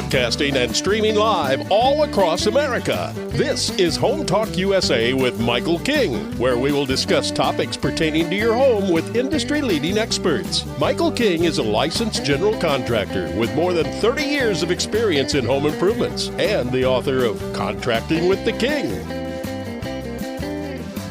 broadcasting and streaming live all across America. This is Home Talk USA with Michael King, where we will discuss topics pertaining to your home with industry-leading experts. Michael King is a licensed general contractor with more than 30 years of experience in home improvements and the author of Contracting with the King.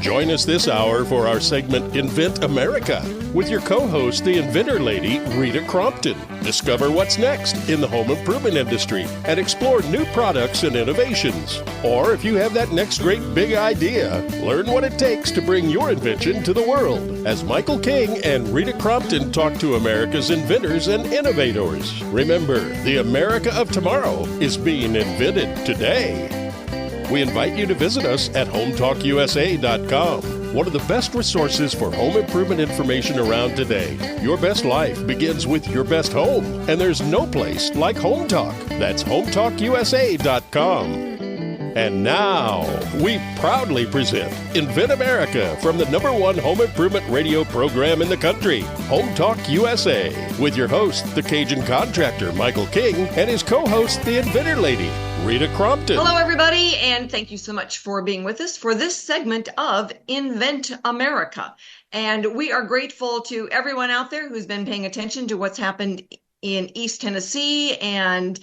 Join us this hour for our segment Invent America with your co-host, the Inventor Lady Rita Crompton. Discover what's next in the home improvement industry and explore new products and innovations. Or if you have that next great big idea, learn what it takes to bring your invention to the world. As Michael King and Rita Crompton talk to America's inventors and innovators. Remember, the America of tomorrow is being invented today. We invite you to visit us at HomeTalkUSA.com, one of the best resources for home improvement information around today. Your best life begins with your best home, and there's no place like Home Talk. That's HomeTalkUSA.com. And now, we proudly present Invent America from the #1 home improvement radio program in the country, Home Talk USA, with your host, the Cajun contractor, Michael King, and his co-host, the Inventor Lady, Rita Crompton. Hello, everybody, and thank you so much for being with us for this segment of Invent America. And we are grateful to everyone out there who's been paying attention to what's happened in East Tennessee and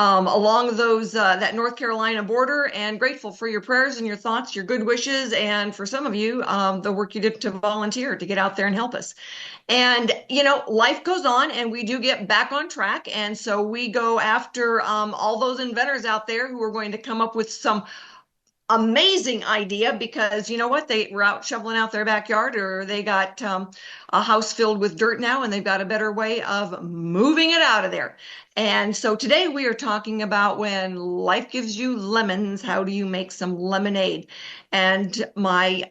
along those that North Carolina border, and grateful for your prayers and your thoughts, your good wishes, and for some of you, the work you did to volunteer to get out there and help us. And, you know, life goes on and we do get back on track. And so we go after all those inventors out there who are going to come up with some amazing idea, because you know what, they were out shoveling out their backyard, or they got a house filled with dirt now and they've got a better way of moving it out of there. And so today we are talking about when life gives you lemons, how do you make some lemonade? And my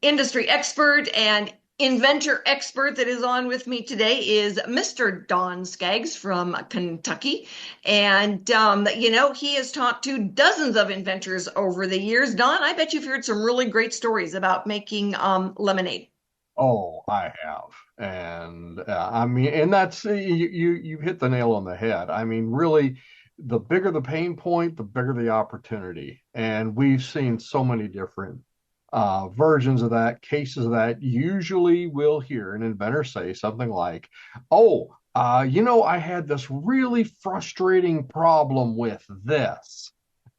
industry expert and inventor expert that is on with me today is Mr. Don Skaggs from Kentucky. And, you know, he has talked to dozens of inventors over the years. Don, I bet you've heard some really great stories about making lemonade. Oh, I have. And I mean, and that's, you hit the nail on the head. I mean, really, the bigger the pain point, the bigger the opportunity. And we've seen so many different versions of that, cases of that. Usually we'll hear an inventor say something like, oh, you know, I had this really frustrating problem with this.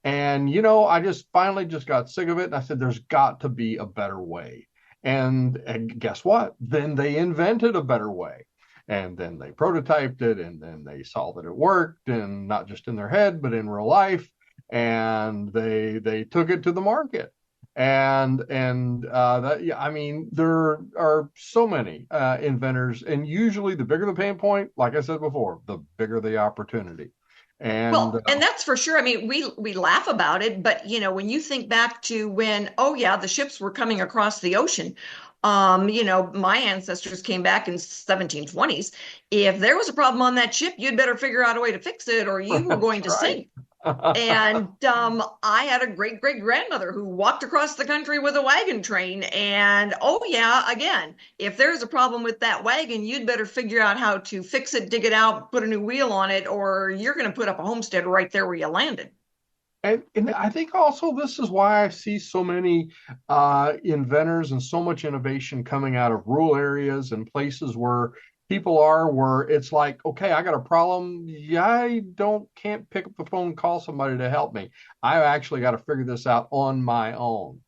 And, you know, I just finally just got sick of it. And I said, there's got to be a better way. And guess what? Then they invented a better way. And then they prototyped it, and then they saw that it worked, and not just in their head, but in real life. And they took it to the market. And that, yeah, I mean, there are so many inventors, and usually the bigger the pain point, like I said before, the bigger the opportunity. And well, and that's for sure. I mean, we laugh about it, but you know, when you think back to when, oh yeah, the ships were coming across the ocean, you know, my ancestors came back in 1720s. If there was a problem on that ship, you'd better figure out a way to fix it, or you were going to sink. And I had a great-great-grandmother who walked across the country with a wagon train. And oh yeah, again, if there's a problem with that wagon, you'd better figure out how to fix it, dig it out, put a new wheel on it, or you're going to put up a homestead right there where you landed. And I think also this is why I see so many inventors and so much innovation coming out of rural areas and places where people are, where it's like, okay, I got a problem. Yeah, I can't pick up the phone and call somebody to help me. I actually got to figure this out on my own.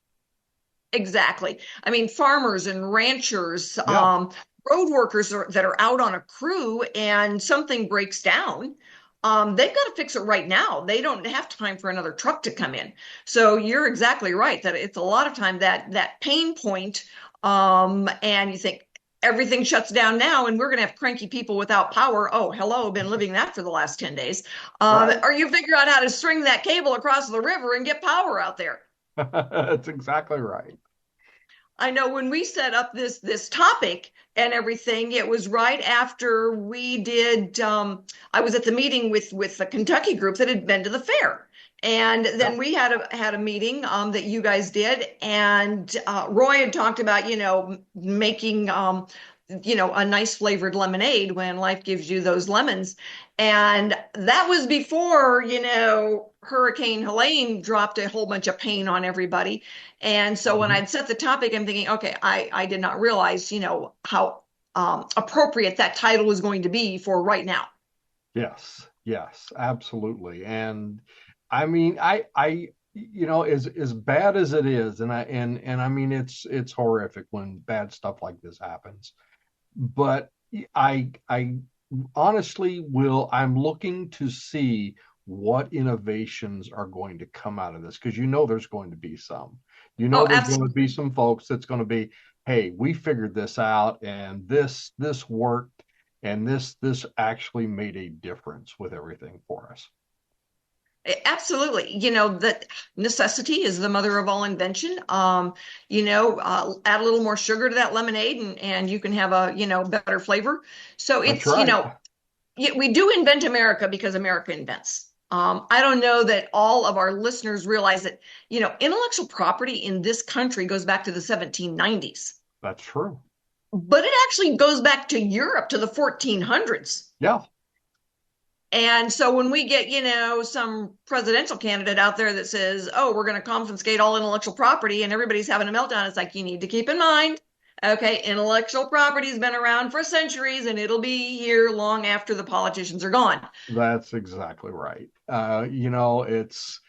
Exactly. I mean, farmers and ranchers, Yeah. road workers that are out on a crew and something breaks down. They've got to fix it right now. They don't have time for another truck to come in. So you're exactly right that it's a lot of time that pain point, and you think, everything shuts down now and we're going to have cranky people without power. Oh, hello, been living that for the last 10 days. Right. Or you figure out how to string that cable across the river and get power out there. That's exactly right. I know when we set up this topic and everything, it was right after we did, I was at the meeting with the Kentucky group that had been to the fair. And then we had a meeting that you guys did, and Roy had talked about, you know, making a nice flavored lemonade when life gives you those lemons. And that was before, Hurricane Helene dropped a whole bunch of pain on everybody. And so when I'd set the topic, I'm thinking, okay, I did not realize, how appropriate that title was going to be for right now. Yes, absolutely. And I mean, as bad as it is, and I mean, it's horrific when bad stuff like this happens. But I honestly I'm looking to see what innovations are going to come out of this, because there's going to be some. Oh, There's going to absolutely. be some folks that's going to be, hey, we figured this out, and this worked, and this actually made a difference with everything for us. Absolutely. That necessity is the mother of all invention. Add a little more sugar to that lemonade and you can have a, better flavor. So That's it's, right. we do invent America because America invents. I don't know that all of our listeners realize that, intellectual property in this country goes back to the 1790s, That's true. but it actually goes back to Europe to the 1400s. Yeah. And so when we get, some presidential candidate out there that says, oh, we're going to confiscate all intellectual property and everybody's having a meltdown, it's like, you need to keep in mind, okay, intellectual property has been around for centuries and it'll be here long after the politicians are gone. That's exactly right. It's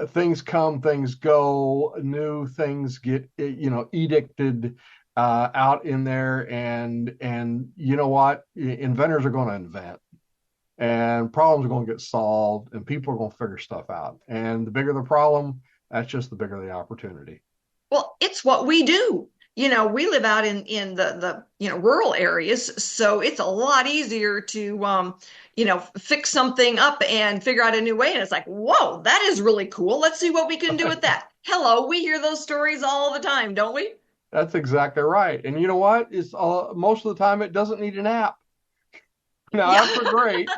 things come, things go, new things get, edicted out in there. And you know what? Inventors are going to invent. And problems are going to get solved, and people are going to figure stuff out. And the bigger the problem, that's just the bigger the opportunity. Well, it's what we do. We live out in the rural areas, so it's a lot easier to fix something up and figure out a new way. And it's like, whoa, that is really cool. Let's see what we can do with that. Hello, we hear those stories all the time, don't we? That's exactly right. And you know what? It's most of the time it doesn't need an app. Now, Yeah. apps are great,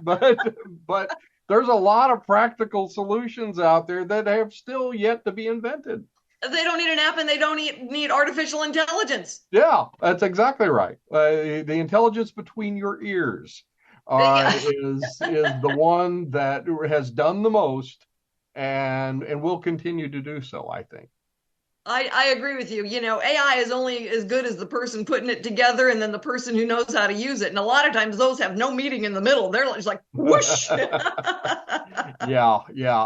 but there's a lot of practical solutions out there that have still yet to be invented. They don't need an app and they don't need artificial intelligence. Yeah, that's exactly right. The intelligence between your ears Yeah. is the one that has done the most, and will continue to do so, I think. I agree with you. AI is only as good as the person putting it together and then the person who knows how to use it. And a lot of times those have no meeting in the middle. They're just like whoosh. Yeah.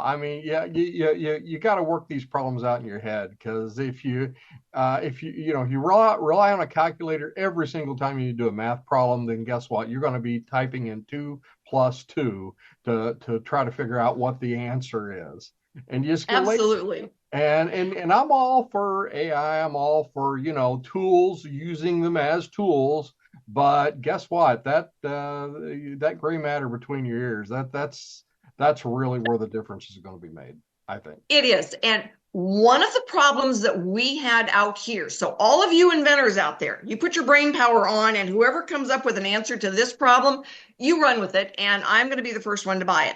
I mean, yeah, you got to work these problems out in your head, because if you rely on a calculator every single time you do a math problem, then guess what? You're going to be typing in 2 + 2 to try to figure out what the answer is, and you just get lazy. Absolutely. And I'm all for AI. I'm all for, tools, using them as tools. But guess what? That gray matter between your ears, that's really where the difference is going to be made, I think. It is. And one of the problems that we had out here, so all of you inventors out there, you put your brain power on, and whoever comes up with an answer to this problem, you run with it, and I'm going to be the first one to buy it.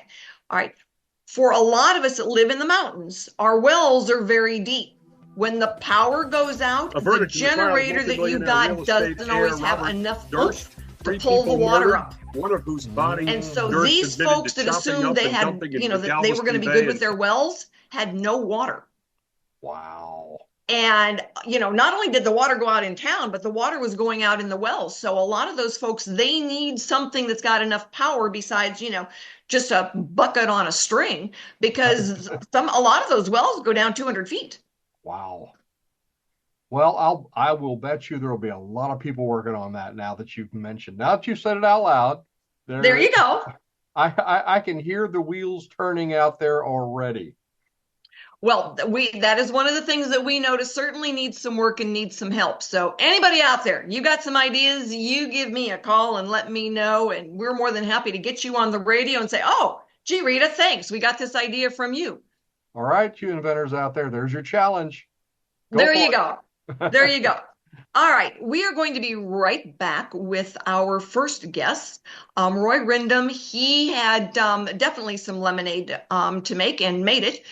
All right. For a lot of us that live in the mountains, our wells are very deep. When the power goes out, the generator that you got doesn't always have enough oomph to pull the water up. One of whose body and so these folks that assumed they had, that they were going to be good with their wells had no water. Wow. And, not only did the water go out in town, but the water was going out in the wells. So a lot of those folks, they need something that's got enough power besides, just a bucket on a string, because a lot of those wells go down 200 feet. Wow. Well, I will bet you there will be a lot of people working on that now that you've mentioned. Now that you said it out loud, there you go. I can hear the wheels turning out there already. Well, that is one of the things that we notice certainly needs some work and needs some help. So anybody out there, you got some ideas, you give me a call and let me know. And we're more than happy to get you on the radio and say, oh, gee, Rita, thanks. We got this idea from you. All right, you inventors out there, there's your challenge. There you go. There you go. All right. We are going to be right back with our first guest, Roy Rindom. He had definitely some lemonade to make and made it.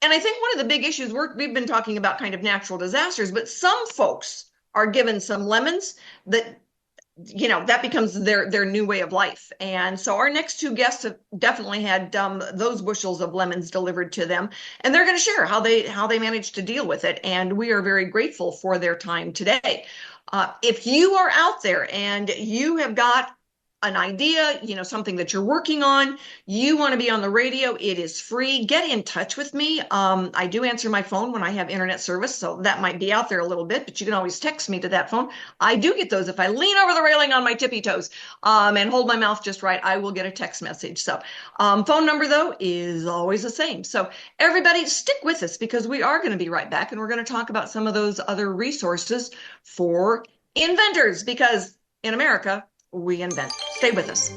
And I think one of the big issues, we've been talking about kind of natural disasters, but some folks are given some lemons that that becomes their new way of life. And so our next two guests have definitely had those bushels of lemons delivered to them, and they're going to share how they managed to deal with it. And we are very grateful for their time today. If you are out there and you have got an idea, something that you're working on, you want to be on the radio, it is free. Get in touch with me. I do answer my phone when I have internet service, so that might be out there a little bit, but you can always text me to that phone. I do get those. If I lean over the railing on my tippy toes and hold my mouth just right, I will get a text message. So phone number, though, is always the same. So everybody stick with us, because we are going to be right back, and we're going to talk about some of those other resources for inventors, because in America, we invent. Stay with us.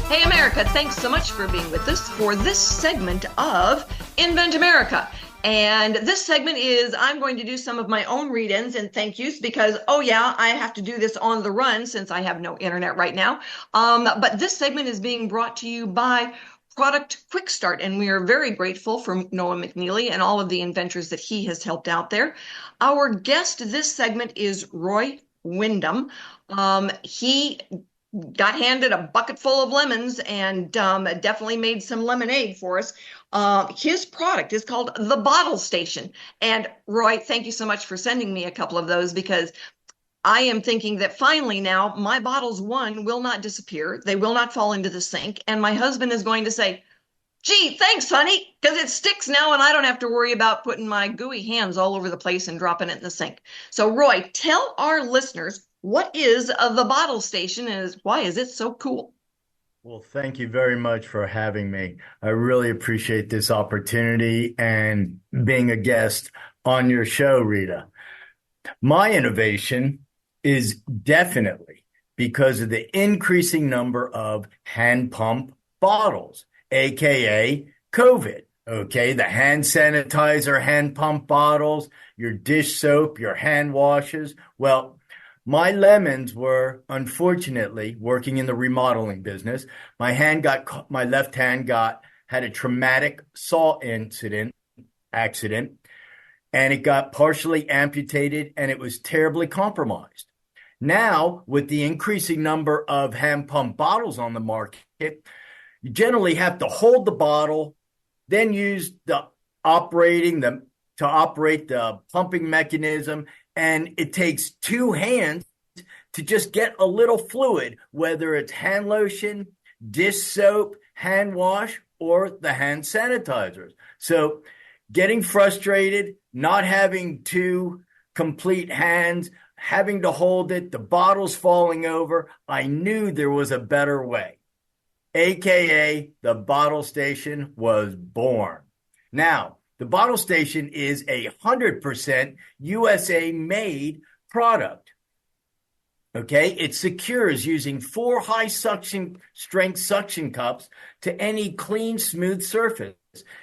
Hey America, thanks so much for being with us for this segment of Invent America. And this segment is, I'm going to do some of my own read-ins and thank yous, because, oh yeah, I have to do this on the run since I have no internet right now. But this segment is being brought to you by Product Quick Start, and we are very grateful for Noah McNeely and all of the inventors that he has helped out there. Our guest this segment is Roy Rindom. He got handed a bucket full of lemons and definitely made some lemonade for us. His product is called the Bottle Station. And Roy, thank you so much for sending me a couple of those, because I am thinking that finally now my bottles, one, will not disappear. They will not fall into the sink. And my husband is going to say, gee, thanks, honey, because it sticks now and I don't have to worry about putting my gooey hands all over the place and dropping it in the sink. So Roy, tell our listeners, what is the Bottle Station and why is it so cool? Well, thank you very much for having me. I really appreciate this opportunity and being a guest on your show, Rita. My innovation is definitely because of the increasing number of hand pump bottles, aka COVID. Okay, the hand sanitizer, hand pump bottles, your dish soap, your hand washes. Well, my lemons were, unfortunately, working in the remodeling business. My left hand had a traumatic saw accident, and it got partially amputated, and it was terribly compromised. Now, with the increasing number of hand pump bottles on the market, you generally have to hold the bottle, then use to operate the pumping mechanism. And it takes two hands to just get a little fluid, whether it's hand lotion, dish soap, hand wash, or the hand sanitizers. So getting frustrated, not having two complete hands, having to hold it, the bottle's falling over, I knew there was a better way. AKA the Bottle Station was born. Now, the Bottle Station is a 100% USA made product. Okay, it secures using 4 high suction strength suction cups to any clean, smooth surface.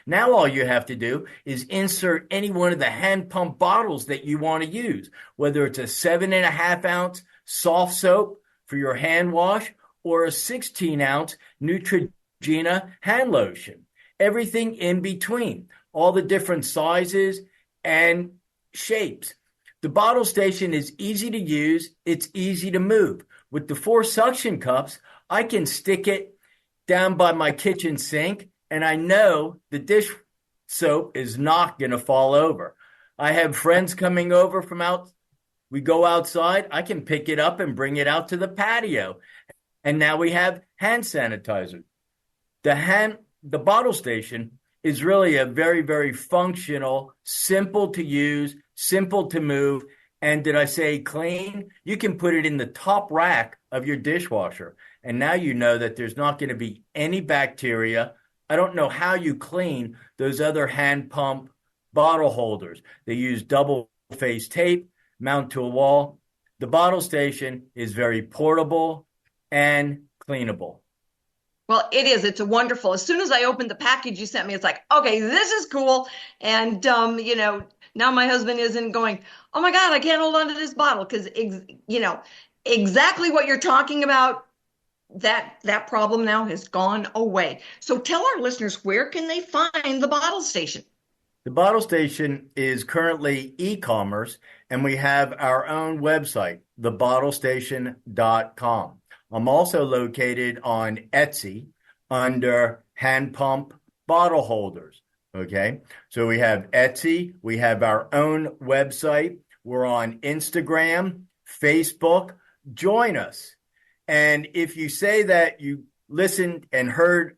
Now all you have to do is insert any one of the hand pump bottles that you want to use, whether it's a 7.5 ounce soft soap for your hand wash or a 16 ounce Neutrogena hand lotion. Everything in between. All the different sizes and shapes. The Bottle Station is easy to use. It's easy to move. With the 4 suction cups, I can stick it down by my kitchen sink, and I know the dish soap is not going to fall over. I have friends coming over from out. We go outside. I can pick it up and bring it out to the patio. And now we have hand sanitizer. The Bottle Station is really a very, very functional, simple to use, simple to move. And did I say clean? You can put it in the top rack of your dishwasher. And now you know that there's not going to be any bacteria. I don't know how you clean those other hand pump bottle holders. They use double-faced tape, mount to a wall. The bottle station is very portable and cleanable. Well, it is. It's a wonderful. As soon as I opened the package you sent me, it's like, okay, this is cool. And now my husband isn't going, oh my God, I can't hold on to this bottle because exactly what you're talking about. That problem now has gone away. So tell our listeners, where can they find the bottle station? The bottle station is currently e-commerce, and we have our own website, thebottlestation.com. I'm also located on Etsy under Hand Pump Bottle Holders. Okay, so we have Etsy, we have our own website, we're on Instagram, Facebook. Join us. And if you say that you listened and heard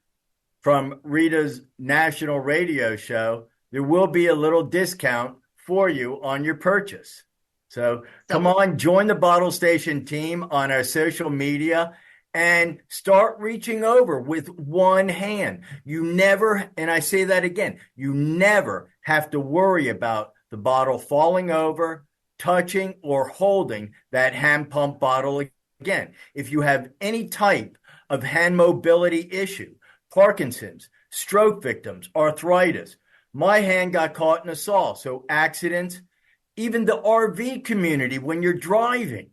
from Rita's national radio show, there will be a little discount for you on your purchase. So come on, join the Bottle Station team on our social media and start reaching over with one hand. You never, and I say that again, you never have to worry about the bottle falling over, touching, or holding that hand pump bottle again. If you have any type of hand mobility issue, Parkinson's, stroke victims, arthritis, my hand got caught in a saw, so accidents, even the RV community when you're driving,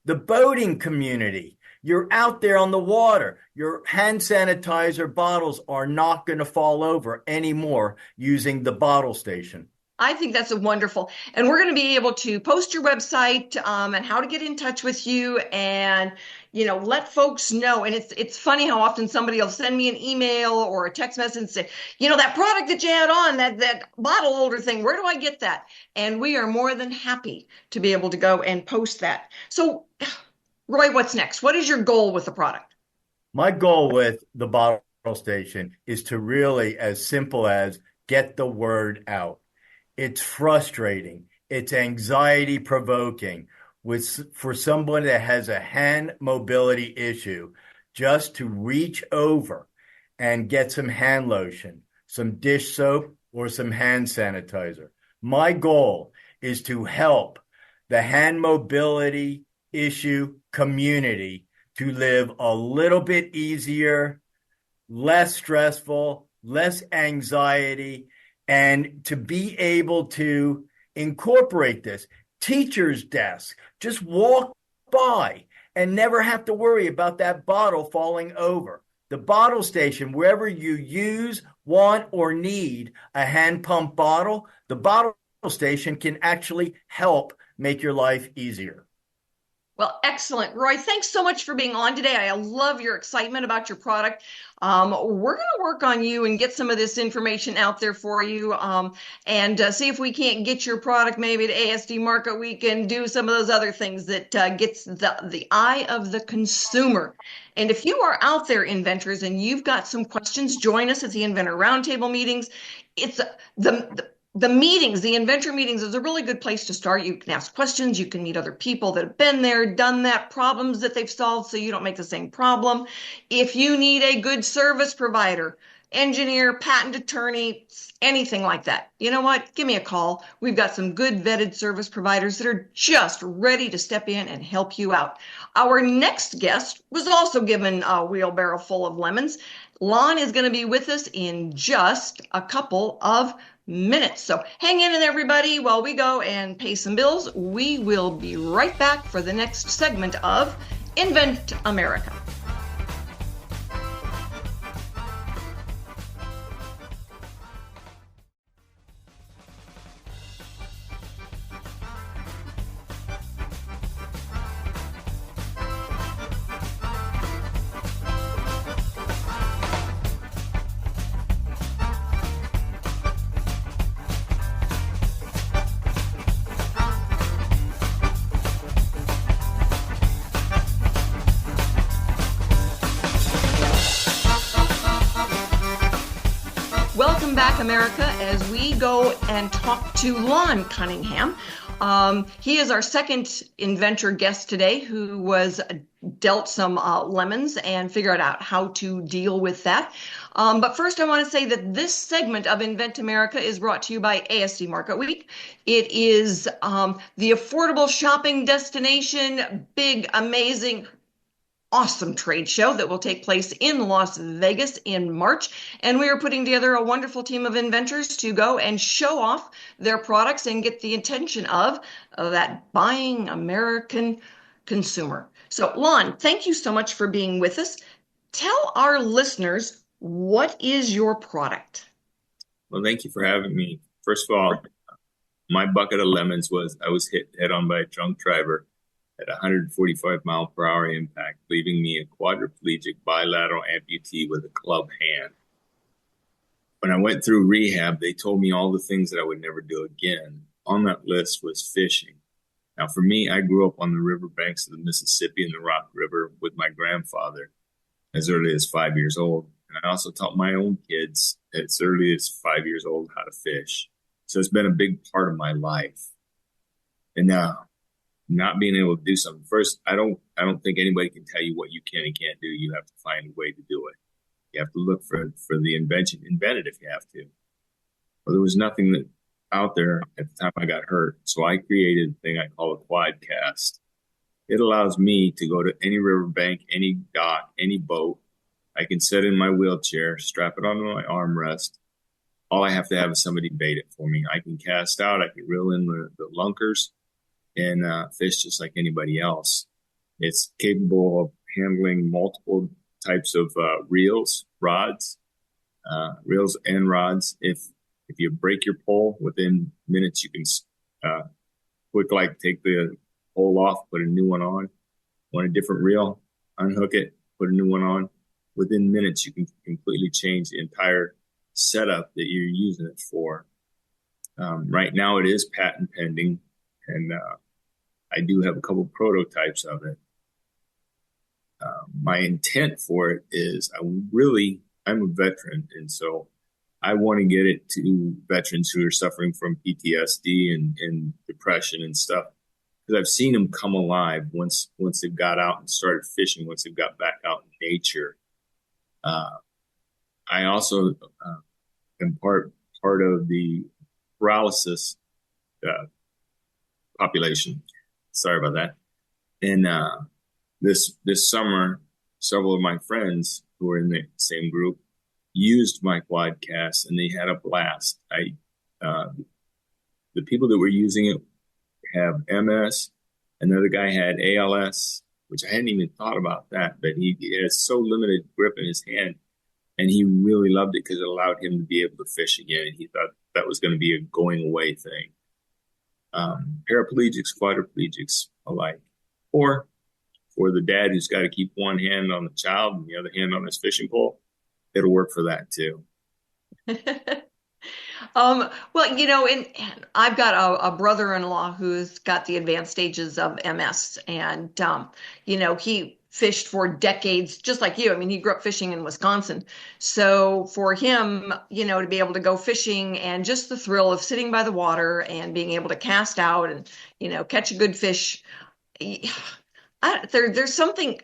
the boating community, you're out there on the water, your hand sanitizer bottles are not going to fall over anymore using the bottle station. I think that's a wonderful, and we're going to be able to post your website and how to get in touch with you, and let folks know. And it's funny how often somebody will send me an email or a text message and say, that product that you had on, that bottle holder thing, where do I get that? And we are more than happy to be able to go and post that. So, Roy, what's next? What is your goal with the product? My goal with the bottle station is to really, as simple as, get the word out. It's frustrating. It's anxiety provoking for someone that has a hand mobility issue just to reach over and get some hand lotion, some dish soap, or some hand sanitizer. My goal is to help the hand mobility issue community to live a little bit easier, less stressful, less anxiety, and to be able to incorporate this. Teacher's desk, just walk by and never have to worry about that bottle falling over. The bottle station, wherever you use, want, or need a hand pump bottle, the bottle station can actually help make your life easier. Well, excellent. Roy, thanks so much for being on today. I love your excitement about your product. We're going to work on you and get some of this information out there for you and see if we can't get your product maybe to ASD Market Week and do some of those other things that gets the eye of the consumer. And if you are out there, inventors, and you've got some questions, join us at the Inventor Roundtable meetings. It's the meetings, the inventor meetings is a really good place to start. You can ask questions. You can meet other people that have been there, done that, problems that they've solved so you don't make the same problem. If you need a good service provider, engineer, patent attorney, anything like that, you know what? Give me a call. We've got some good vetted service providers that are just ready to step in and help you out. Our next guest was also given a wheelbarrow full of lemons. Lonn is going to be with us in just a couple of minutes. So hang in everybody while we go and pay some bills. We will be right back for the next segment of Invent America. Welcome back, America, as we go and talk to Lonn Cunningham. He is our second inventor guest today who was dealt some lemons and figured out how to deal with that. But first, I want to say that this segment of Invent America is brought to you by ASD Market Week. It is the affordable shopping destination, big, amazing, awesome trade show that will take place in Las Vegas in March. And we are putting together a wonderful team of inventors to go and show off their products and get the attention of that buying American consumer. So, Lonn, thank you so much for being with us. Tell our listeners, what is your product? Well, thank you for having me. First of all, my bucket of lemons was I was hit head on by a drunk driver at 145 mile per hour impact, leaving me a quadriplegic bilateral amputee with a club hand. When I went through rehab, they told me all the things that I would never do again. On that list was fishing. Now, for me, I grew up on the riverbanks of the Mississippi and the Rock River with my grandfather as early as 5 years old. And I also taught my own kids as early as 5 years old how to fish. So it's been a big part of my life. And now, not being able to do something. First, I don't think anybody can tell you what you can and can't do. You have to find a way to do it. You have to look for the invention, invent it if you have to. Well, there was nothing that out there at the time I got hurt. So I created a thing I call a quad cast. It allows me to go to any riverbank, any dock, any boat. I can sit in my wheelchair, strap it onto my armrest. All I have to have is somebody bait it for me. I can cast out, I can reel in the lunkers and fish just like anybody else. It's capable of handling multiple types of reels and rods. If you break your pole, within minutes you can take the pole off, put a new one on. Want a different reel, unhook it, put a new one on. Within minutes you can completely change the entire setup that you're using it for. Right now it is patent pending, and I do have a couple prototypes of it. My intent for it is I'm a veteran, and so I want to get it to veterans who are suffering from PTSD and depression and stuff, because I've seen them come alive once they've got out and started fishing, once they've got back out in nature. I also am part of the paralysis population. Sorry about that. And this summer, several of my friends who were in the same group used my quadcast, and they had a blast. The people that were using it have MS. Another guy had ALS, which I hadn't even thought about that, but he has so limited grip in his hand, and he really loved it because it allowed him to be able to fish again. And he thought that was going to be a going away thing. Paraplegics, quadriplegics alike, or for the dad who's got to keep one hand on the child and the other hand on his fishing pole, it'll work for that too. Well, and I've got a brother-in-law who's got the advanced stages of MS, and he fished for decades, just like you. I mean, he grew up fishing in Wisconsin. So for him, to be able to go fishing and just the thrill of sitting by the water and being able to cast out and, catch a good fish, there's something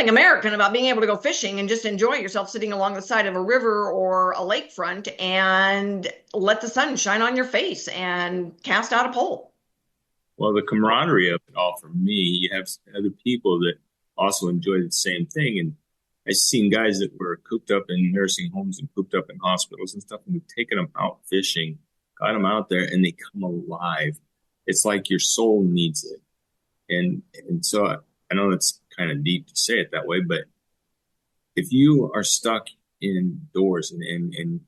American about being able to go fishing and just enjoy yourself sitting along the side of a river or a lakefront and let the sun shine on your face and cast out a pole. Well, the camaraderie of it all for me, you have other people that also enjoy the same thing. And I've seen guys that were cooped up in nursing homes and cooped up in hospitals and stuff, and we've taken them out fishing, got them out there, and they come alive. It's like your soul needs it. And so I know it's kind of deep to say it that way, but if you are stuck indoors and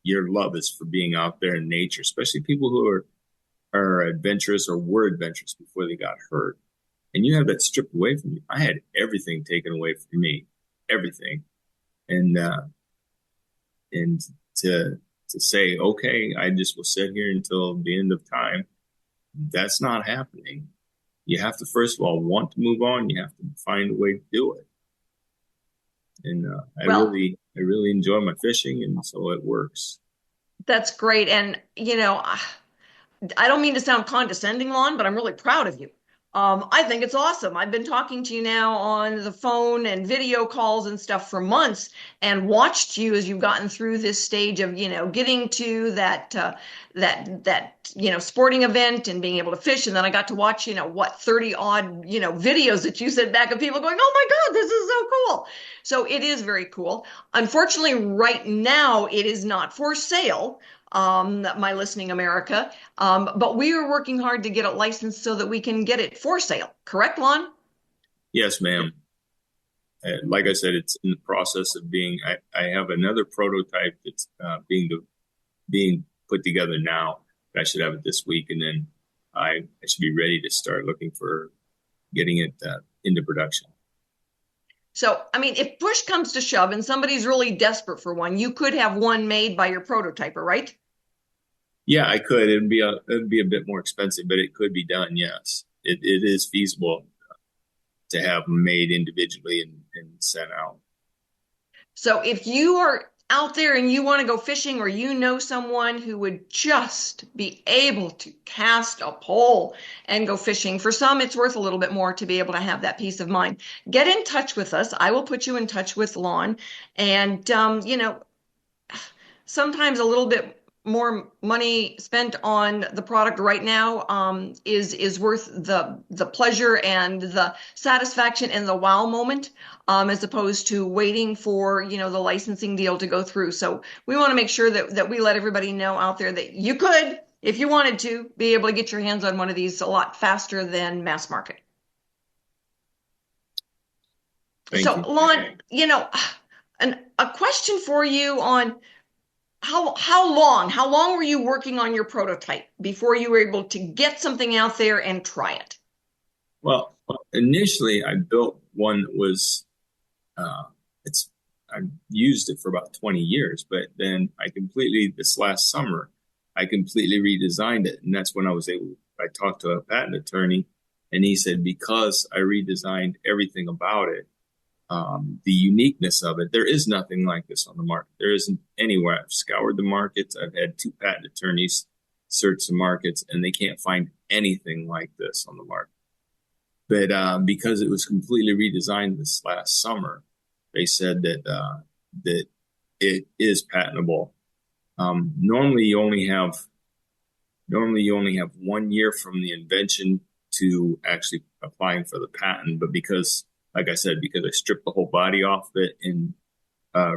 your love is for being out there in nature, especially people who are adventurous or were adventurous before they got hurt, and you have that stripped away from you. I had everything taken away from me, everything. And to say, okay, I just will sit here until the end of time, that's not happening. You have to, first of all, want to move on. You have to find a way to do it. And I really enjoy my fishing, and so it works. That's great. And, I don't mean to sound condescending, Lonn, but I'm really proud of you. I think it's awesome. I've been talking to you now on the phone and video calls and stuff for months, and watched you as you've gotten through this stage of, getting to that sporting event and being able to fish. And then I got to watch, 30 odd, videos that you sent back of people going, "Oh my God, this is so cool." So it is very cool. Unfortunately, right now it is not for sale. My listening America. But we are working hard to get it licensed so that we can get it for sale. Correct, Lonn? Yes, ma'am. Like I said, it's in the process of being. I have another prototype that's being put together now. I should have it this week, and then I should be ready to start looking for getting it into production. So, I mean, if push comes to shove and somebody's really desperate for one, you could have one made by your prototyper, right? Yeah, I could. It'd be a bit more expensive, but it could be done. Yes, it is feasible to have them made individually and sent out. So if you are out there and you want to go fishing, or someone who would just be able to cast a pole and go fishing, for some it's worth a little bit more to be able to have that peace of mind. Get in touch with us. I will put you in touch with Lonn, and sometimes a little bit more money spent on the product right now is worth the pleasure and the satisfaction and the wow moment, as opposed to waiting for the licensing deal to go through. So we want to make sure that we let everybody know out there that you could, if you wanted to, be able to get your hands on one of these a lot faster than mass market. Thank so you. Lonn, a question for you on how long were you working on your prototype before you were able to get something out there and try it? Well, initially I built one that was, I used it for about 20 years, but then this last summer, I completely redesigned it. And that's when I talked to a patent attorney, and he said, because I redesigned everything about it, the uniqueness of it, there is nothing like this on the market. There isn't anywhere. I've scoured the markets. I've had 2 patent attorneys search the markets, and they can't find anything like this on the market. But because it was completely redesigned this last summer, they said that it is patentable. Normally you only have 1 year from the invention to actually applying for the patent. But because, like I said, because I stripped the whole body off of it and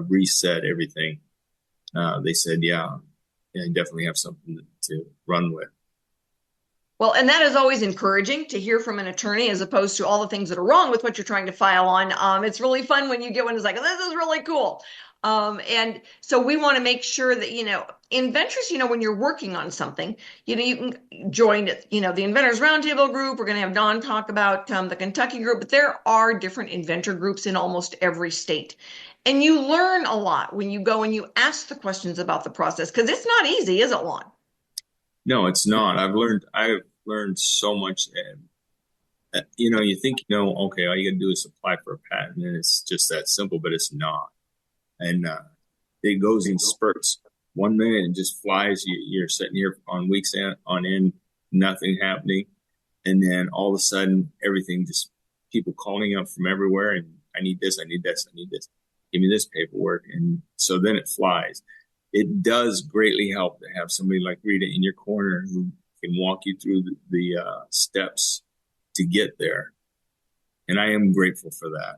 reset everything, they said, yeah, I definitely have something to run with. Well, and that is always encouraging to hear from an attorney, as opposed to all the things that are wrong with what you're trying to file on. It's really fun when you get one that's like, this is really cool. And so we want to make sure that, inventors, when you're working on something, you can join, the Inventors Roundtable group. We're going to have Don talk about the Kentucky group, but there are different inventor groups in almost every state. And you learn a lot when you go and you ask the questions about the process, because it's not easy, is it, Lonn? No, it's not. I've learned so much. And, you think, okay, all you got to do is apply for a patent, and it's just that simple, but it's not. And it goes in spurts. 1 minute it just flies. You're sitting here on weeks on end, nothing happening. And then all of a sudden, everything just, people calling up from everywhere. And I need this, I need this, I need this. Give me this paperwork. And so then it flies. It does greatly help to have somebody like Rita in your corner who can walk you through the steps to get there. And I am grateful for that.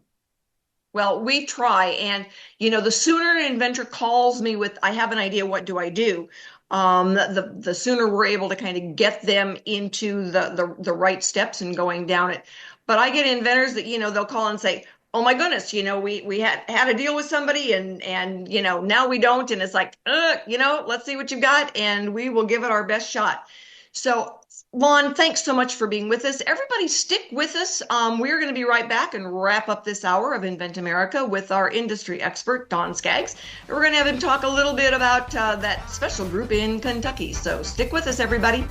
Well, we try, and the sooner an inventor calls me with, I have an idea, what do I do? The sooner we're able to kind of get them into the right steps and going down it. But I get inventors that they'll call and say, "Oh my goodness, we had a deal with somebody, and now we don't," and it's like, let's see what you've got, and we will give it our best shot. So, Lonn, thanks so much for being with us. Everybody stick with us. We're going to be right back and wrap up this hour of Invent America with our industry expert, Don Skaggs. We're going to have him talk a little bit about that special group in Kentucky. So stick with us, everybody.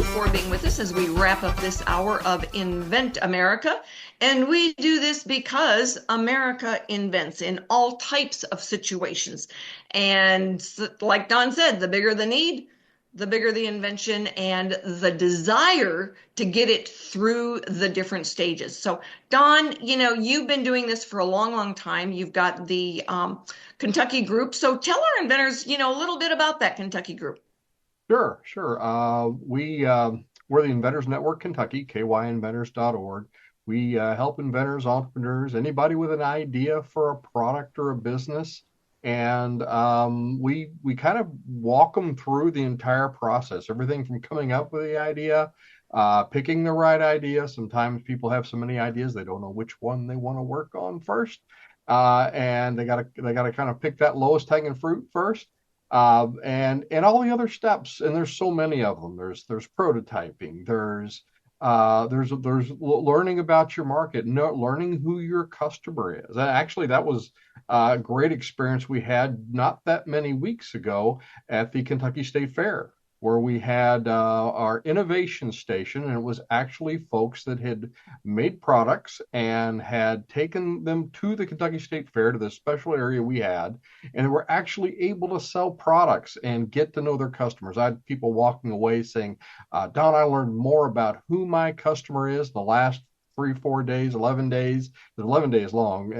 for being with us as we wrap up this hour of Invent America. And we do this because America invents in all types of situations. And like Don said, the bigger the need, the bigger the invention and the desire to get it through the different stages. So, Don, you've been doing this for a long, long time. You've got the Kentucky group. So tell our inventors, a little bit about that Kentucky group. Sure. We're the Inventors Network Kentucky, kyinventors.org. We help inventors, entrepreneurs, anybody with an idea for a product or a business. And we kind of walk them through the entire process, everything from coming up with the idea, picking the right idea. Sometimes people have so many ideas they don't know which one they want to work on first, and they gotta kind of pick that lowest hanging fruit first, and all the other steps. And there's so many of them. There's prototyping. There's learning about your market, learning who your customer is. Actually, that was a great experience we had not that many weeks ago at the Kentucky State Fair, where we had our innovation station, and it was actually folks that had made products and had taken them to the Kentucky State Fair, to this special area we had, and were actually able to sell products and get to know their customers. I had people walking away saying, Don, I learned more about who my customer is the last 3-4 days, 11 days. 11 days long.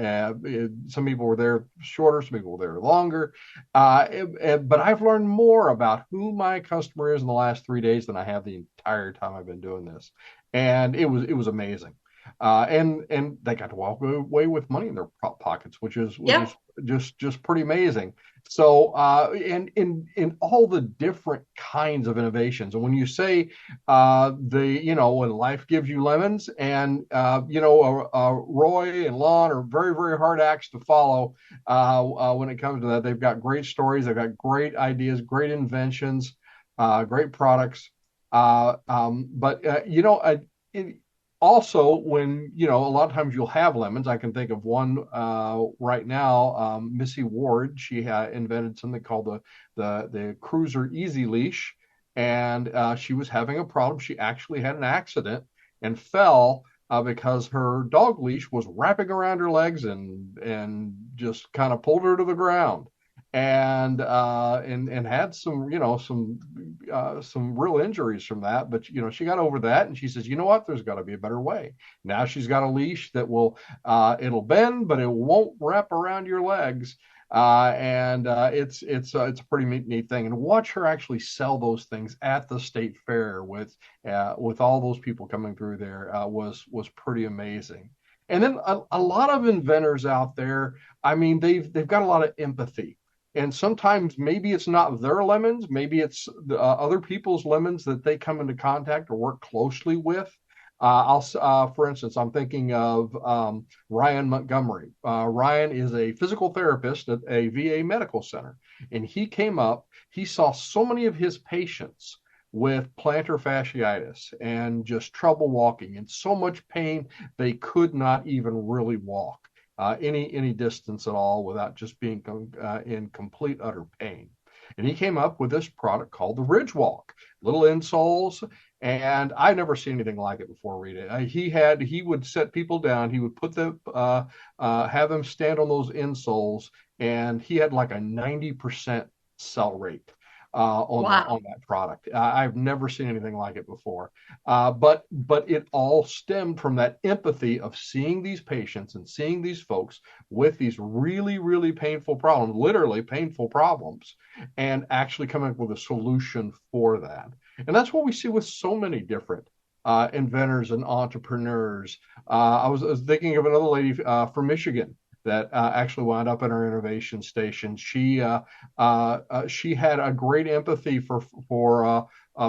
Some people were there shorter, some people were there longer. But I've learned more about who my customer is in the last 3 days than I have the entire time I've been doing this. And it was amazing. And they got to walk away with money in their pockets, which is just pretty amazing. So and in all the different kinds of innovations, and when you say when life gives you lemons, and Roy and Lonn are very, very hard acts to follow when it comes to that. They've got great stories, they've got great ideas, great inventions, great products. Also, when, a lot of times you'll have lemons. I can think of one right now, Missy Ward. She invented something called the Cruiser Easy Leash, and she was having a problem. She actually had an accident and fell because her dog leash was wrapping around her legs and just kind of pulled her to the ground. And had some real injuries from that, but she got over that, and she says, you know what, there's got to be a better way. Now she's got a leash that will it'll bend, but it won't wrap around your legs, and it's a pretty neat thing. And watch her actually sell those things at the state fair with all those people coming through there was pretty amazing. And then a lot of inventors out there, I mean, they've got a lot of empathy. And sometimes maybe it's not their lemons, maybe it's other people's lemons that they come into contact or work closely with. For instance, I'm thinking of Ryan Montgomery. Ryan is a physical therapist at a VA medical center, and he saw so many of his patients with plantar fasciitis and just trouble walking and so much pain they could not even really walk any distance at all without just being in complete utter pain. And he came up with this product called the Ridge Walk, little insoles, and I've never seen anything like it before, Rita. He would set people down, he would put them, have them stand on those insoles, and he had like a 90% sell rate on that product. I've never seen anything like it before. But it all stemmed from that empathy of seeing these patients and seeing these folks with these really, really painful problems, literally painful problems, and actually coming up with a solution for that. And that's what we see with so many different inventors and entrepreneurs. I was thinking of another lady from Michigan that actually wound up in our innovation station. She had a great empathy for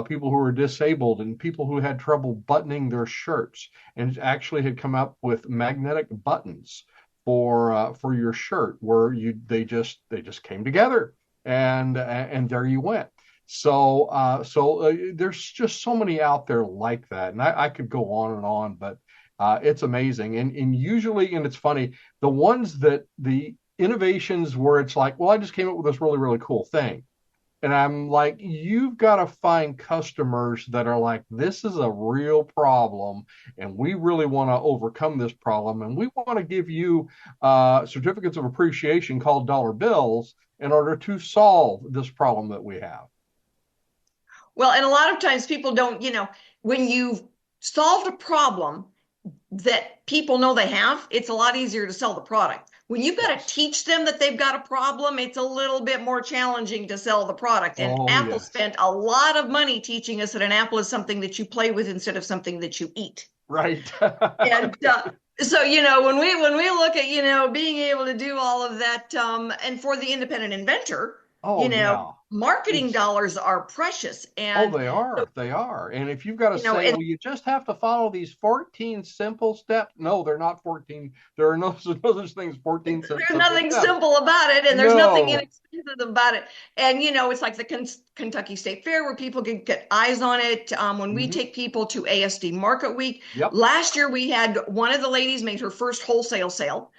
people who were disabled and people who had trouble buttoning their shirts, and actually had come up with magnetic buttons for your shirt, where they just came together, and there you went. So there's just so many out there like that, and I could go on, but it's amazing. And usually, and it's funny, the ones that the innovations where it's like, well, I just came up with this really, really cool thing. And I'm like, you've got to find customers that are like, this is a real problem, and we really want to overcome this problem. And we want to give you certificates of appreciation called dollar bills in order to solve this problem that we have. Well, and a lot of times people don't, when you've solved a problem that people know they have, it's a lot easier to sell the product. When you've got to teach them that they've got a problem, it's a little bit more challenging to sell the product. And Apple spent a lot of money teaching us that an apple is something that you play with instead of something that you eat. Right. And so, when we look at, being able to do all of that, and for the independent inventor, marketing dollars are precious. And they are. And if you've got to say, well, you just have to follow these 14 simple steps. No, they're not 14. There are no such things, 14 steps. There's nothing simple about it, and there's nothing inexpensive about it. And, it's like the Kentucky State Fair where people can get eyes on it. When we take people to ASD Market Week, last year we had one of the ladies made her first wholesale sale.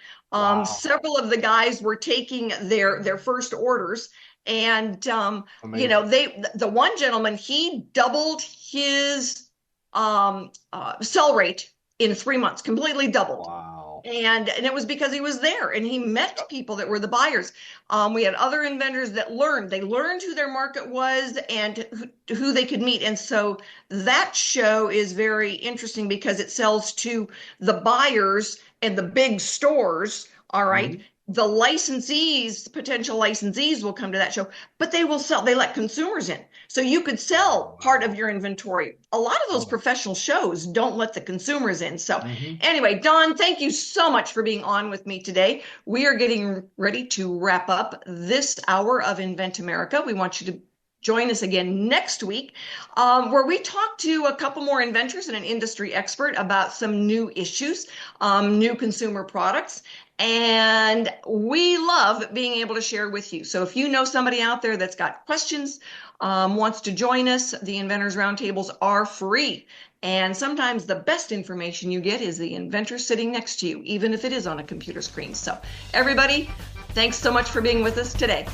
Several of the guys were taking their first orders. And the one gentleman, he doubled his sell rate in 3 months, completely doubled. Wow. And it was because he was there and he met people that were the buyers. We had other inventors that learned who their market was and who they could meet. And so that show is very interesting because it sells to the buyers and the big stores. All right. The licensees, potential licensees will come to that show, but they let consumers in. So you could sell part of your inventory. A lot of those professional shows don't let the consumers in. So anyway, Don, thank you so much for being on with me today. We are getting ready to wrap up this hour of Invent America. We want you to join us again next week, where we talk to a couple more inventors and an industry expert about some new issues, new consumer products. And we love being able to share with you. So if you know somebody out there that's got questions, wants to join us, the Inventors Roundtables are free. And sometimes the best information you get is the inventor sitting next to you, even if it is on a computer screen. So everybody, thanks so much for being with us today.